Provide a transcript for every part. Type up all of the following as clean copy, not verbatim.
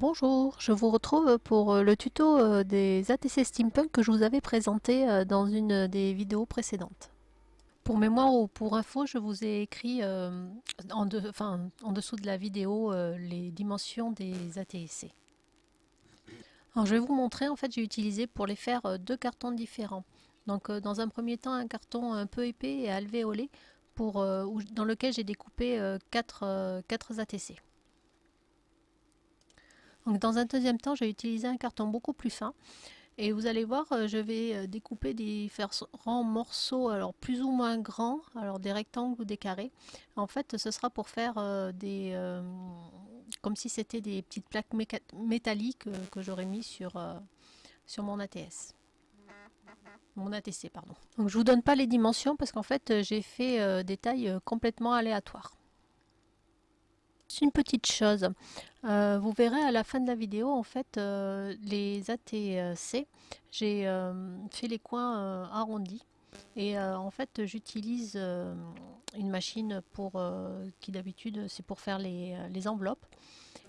Bonjour, je vous retrouve pour le tuto des ATC Steampunk que je vous avais présenté dans une des vidéos précédentes. Pour mémoire ou pour info, je vous ai écrit en dessous de la vidéo les dimensions des ATC. Alors je vais vous montrer, en fait j'ai utilisé pour les faire deux cartons différents. Donc dans un premier temps un carton un peu épais et alvéolé dans lequel j'ai découpé 4 ATC. Donc dans un deuxième temps, j'ai utilisé un carton beaucoup plus fin et vous allez voir, je vais découper différents morceaux, alors plus ou moins grands, alors des rectangles ou des carrés. En fait, ce sera pour faire comme si c'était des petites plaques métalliques que j'aurais mis sur mon ATS. Mon ATC, pardon. Donc je vous donne pas les dimensions parce qu'en fait j'ai fait des tailles complètement aléatoires. Une petite chose, vous verrez à la fin de la vidéo en fait les ATC, j'ai fait les coins arrondis et en fait j'utilise une machine qui d'habitude c'est pour faire les enveloppes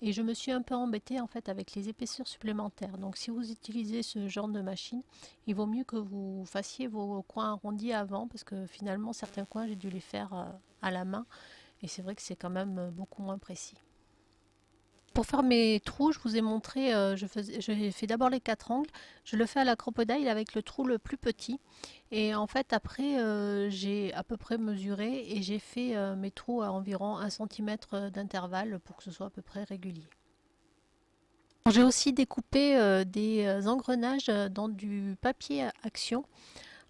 et je me suis un peu embêtée en fait avec les épaisseurs supplémentaires. Donc si vous utilisez ce genre de machine, il vaut mieux que vous fassiez vos coins arrondis avant parce que finalement certains coins j'ai dû les faire à la main et c'est vrai que c'est quand même beaucoup moins précis. Pour faire mes trous, je vous ai montré, j'ai fait d'abord les 4 angles, je le fais à la crocodile avec le trou le plus petit. Et en fait après j'ai à peu près mesuré et j'ai fait mes trous à environ 1 cm d'intervalle pour que ce soit à peu près régulier. J'ai aussi découpé des engrenages dans du papier action.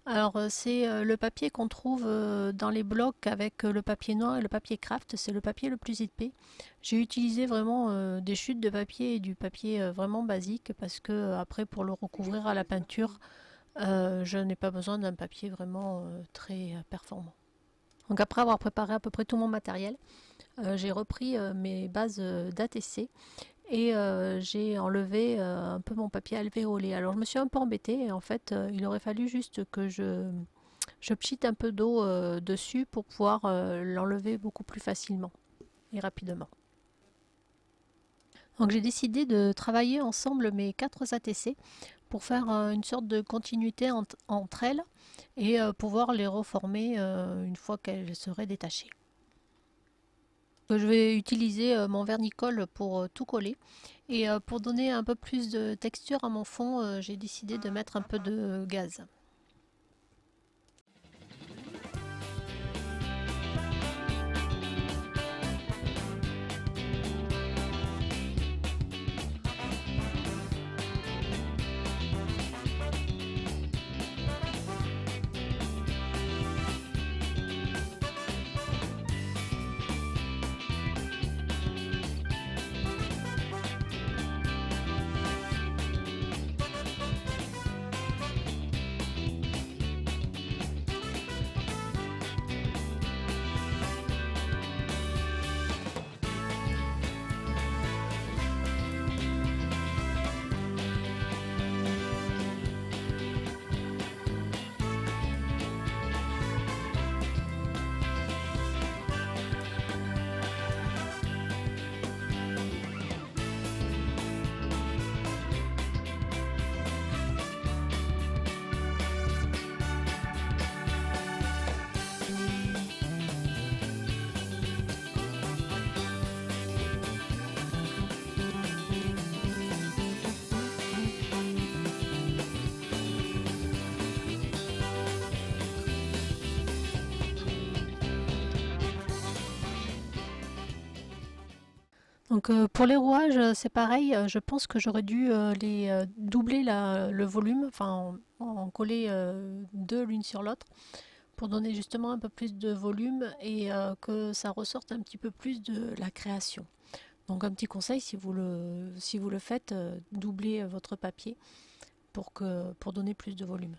Alors c'est le papier qu'on trouve dans les blocs avec le papier noir et le papier craft, c'est le papier le plus épais. J'ai utilisé vraiment des chutes de papier et du papier vraiment basique parce que après pour le recouvrir à la peinture, je n'ai pas besoin d'un papier vraiment très performant. Donc après avoir préparé à peu près tout mon matériel, j'ai repris mes bases d'ATC et j'ai enlevé un peu mon papier alvéolé. Alors je me suis un peu embêtée et en fait il aurait fallu juste que je pchite un peu d'eau dessus pour pouvoir l'enlever beaucoup plus facilement et rapidement. Donc j'ai décidé de travailler ensemble mes 4 ATC pour faire une sorte de continuité entre elles et pouvoir les reformer une fois qu'elles seraient détachées. Je vais utiliser mon vernicole pour tout coller et pour donner un peu plus de texture à mon fond, j'ai décidé de mettre un peu de gaz. Donc pour les rouages, c'est pareil, je pense que j'aurais dû doubler le volume, enfin en coller deux l'une sur l'autre pour donner justement un peu plus de volume et que ça ressorte un petit peu plus de la création. Donc un petit conseil, si vous le faites, doublez votre papier pour donner plus de volume.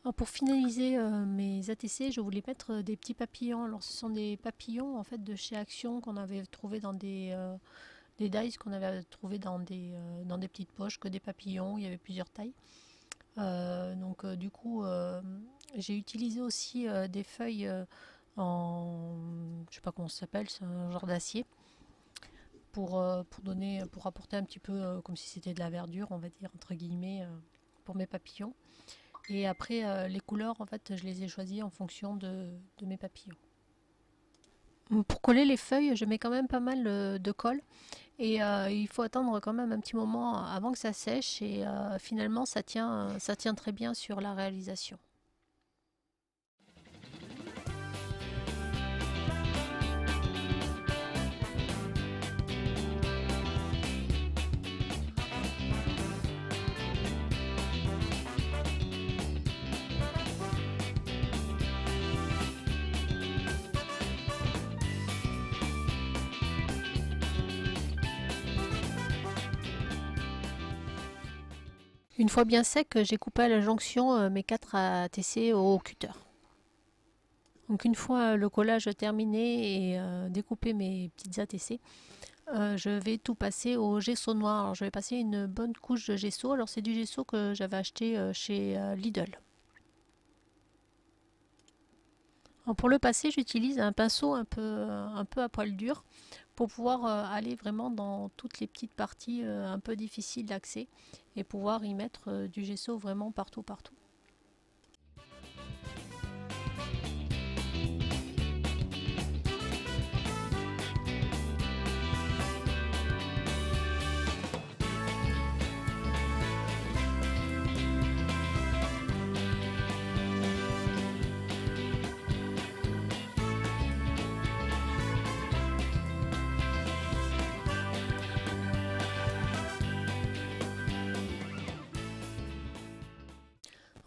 Alors, pour finaliser mes ATC, je voulais mettre des petits papillons. Alors ce sont des papillons en fait de chez Action qu'on avait trouvé dans des dies qu'on avait trouvé dans des petites poches, que des papillons, il y avait plusieurs tailles. Du coup, j'ai utilisé aussi des feuilles en, je sais pas comment ça s'appelle, c'est un genre d'acier pour apporter un petit peu comme si c'était de la verdure, on va dire entre guillemets, pour mes papillons. Et après, les couleurs, en fait, je les ai choisies en fonction de mes papillons. Pour coller les feuilles, je mets quand même pas mal de colle. Et il faut attendre quand même un petit moment avant que ça sèche. Et finalement, ça tient très bien sur la réalisation. Une fois bien sec, j'ai coupé à la jonction mes 4 ATC au cutter. Donc une fois le collage terminé et découpé mes petites ATC, je vais tout passer au gesso noir. Alors je vais passer une bonne couche de gesso. Alors c'est du gesso que j'avais acheté chez Lidl. Alors pour le passer, j'utilise un pinceau un peu à poil dur pour pouvoir aller vraiment dans toutes les petites parties un peu difficiles d'accès et pouvoir y mettre du gesso vraiment partout.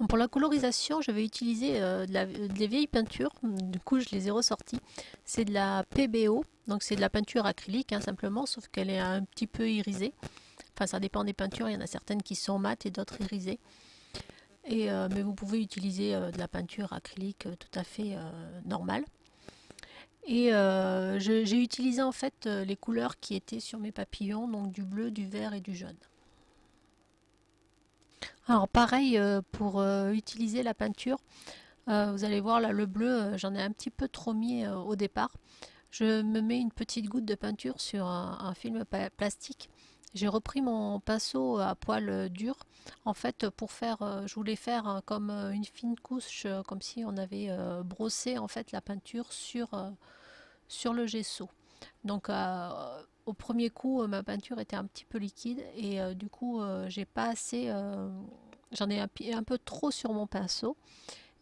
Pour la colorisation, je vais utiliser des vieilles peintures. Du coup, je les ai ressorties. C'est de la PBO, donc c'est de la peinture acrylique simplement, sauf qu'elle est un petit peu irisée. Enfin, ça dépend des peintures. Il y en a certaines qui sont mates et d'autres irisées. Mais vous pouvez utiliser de la peinture acrylique tout à fait normale. Et j'ai utilisé en fait les couleurs qui étaient sur mes papillons, donc du bleu, du vert et du jaune. Alors pareil pour utiliser la peinture, vous allez voir là le bleu, j'en ai un petit peu trop mis au départ. Je me mets une petite goutte de peinture sur un film plastique. J'ai repris mon pinceau à poil dur en fait pour faire, je voulais faire comme une fine couche, comme si on avait brossé en fait la peinture sur le gesso. Donc au premier coup, ma peinture était un petit peu liquide et du coup, j'ai pas assez, j'en ai un peu trop sur mon pinceau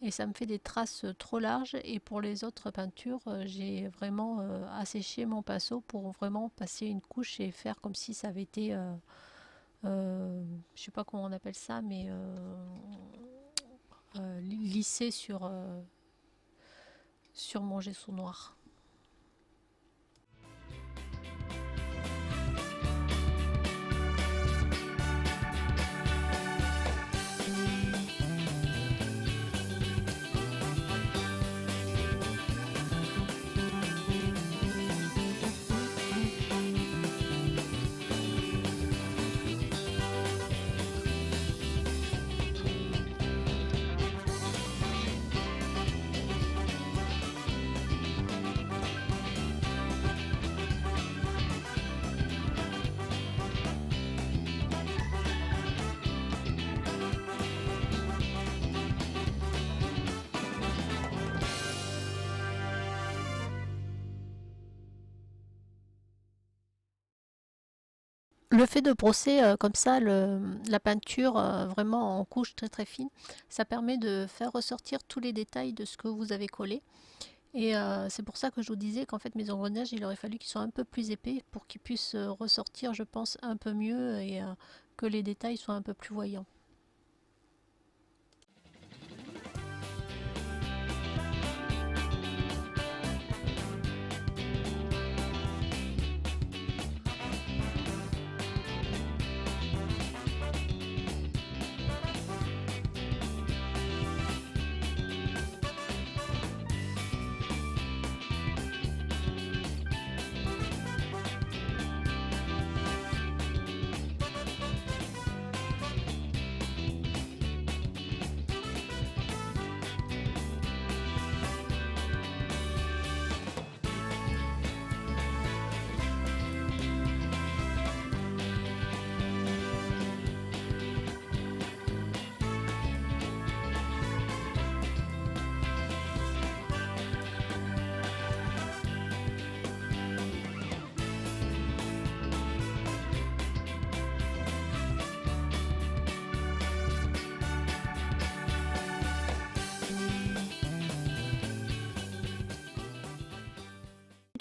et ça me fait des traces trop larges. Et pour les autres peintures, j'ai vraiment asséché mon pinceau pour vraiment passer une couche et faire comme si ça avait été, je sais pas comment on appelle ça, mais lissé sur mon gesso noir. Le fait de brosser comme ça la peinture vraiment en couches très fines, ça permet de faire ressortir tous les détails de ce que vous avez collé. Et c'est pour ça que je vous disais qu'en fait mes engrenages, il aurait fallu qu'ils soient un peu plus épais pour qu'ils puissent ressortir, je pense, un peu mieux et que les détails soient un peu plus voyants.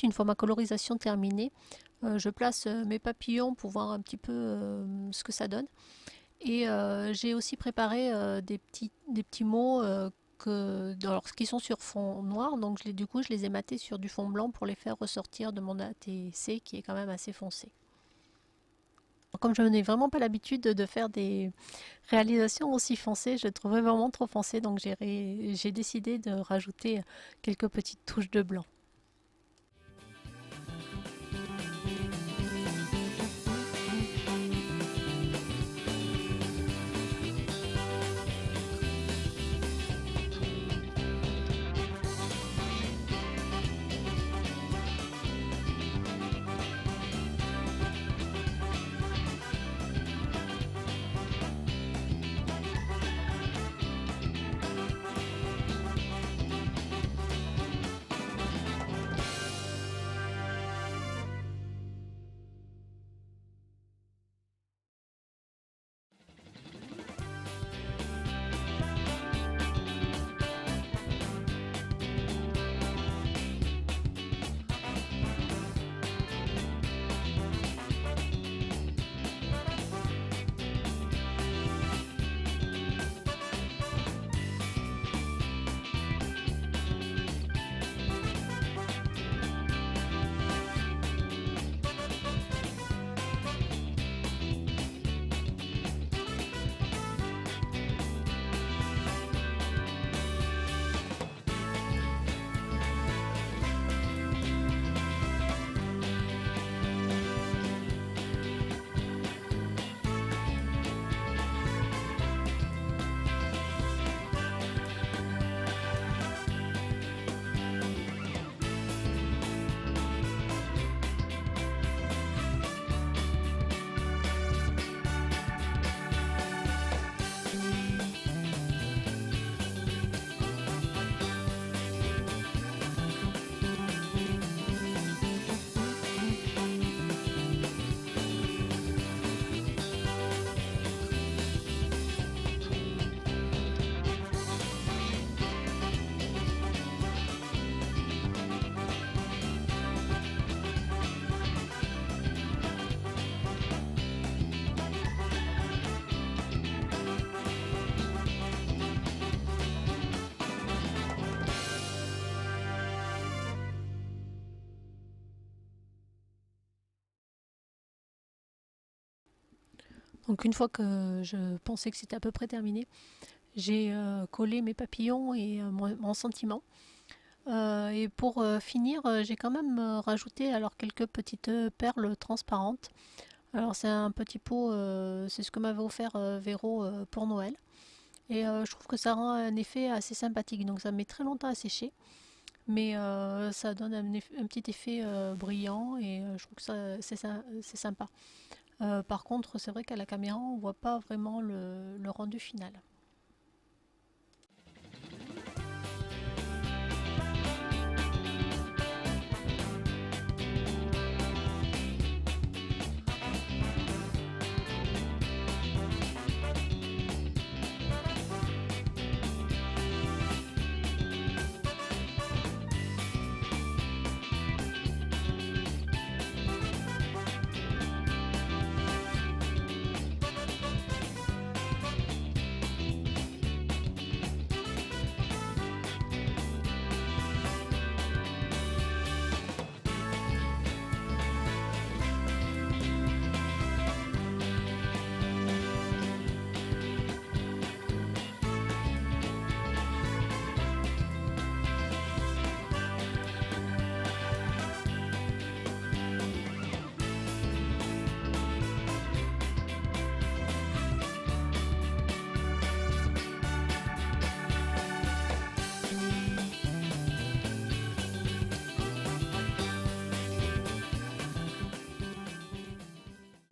Une fois ma colorisation terminée, je place mes papillons pour voir un petit peu ce que ça donne. Et j'ai aussi préparé des petits mots alors, qui sont sur fond noir, donc du coup je les ai matés sur du fond blanc pour les faire ressortir de mon ATC qui est quand même assez foncé. Comme je n'ai vraiment pas l'habitude de faire des réalisations aussi foncées, je trouvais vraiment trop foncé, donc j'ai décidé de rajouter quelques petites touches de blanc. Donc une fois que je pensais que c'était à peu près terminé, j'ai collé mes papillons et mon sentiment. Et pour finir, j'ai quand même rajouté alors quelques petites perles transparentes. Alors c'est un petit pot, c'est ce que m'avait offert Véro pour Noël. Et je trouve que ça rend un effet assez sympathique. Donc ça met très longtemps à sécher, mais ça donne un petit effet brillant et je trouve que c'est sympa. Par contre, c'est vrai qu'à la caméra, on voit pas vraiment le rendu final.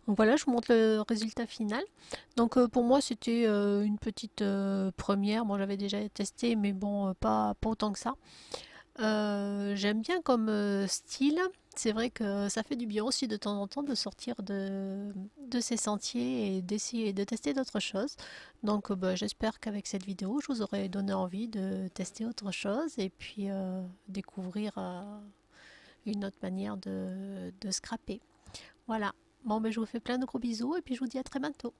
Donc voilà, je vous montre le résultat final. Donc pour moi, c'était une petite première. Bon, j'avais déjà testé, mais bon, pas autant que ça. J'aime bien comme style. C'est vrai que ça fait du bien aussi de temps en temps de sortir de ces sentiers et d'essayer de tester d'autres choses. Donc bah, j'espère qu'avec cette vidéo, je vous aurai donné envie de tester autre chose et puis découvrir une autre manière de scraper. Voilà. Bon, ben, je vous fais plein de gros bisous et puis je vous dis à très bientôt.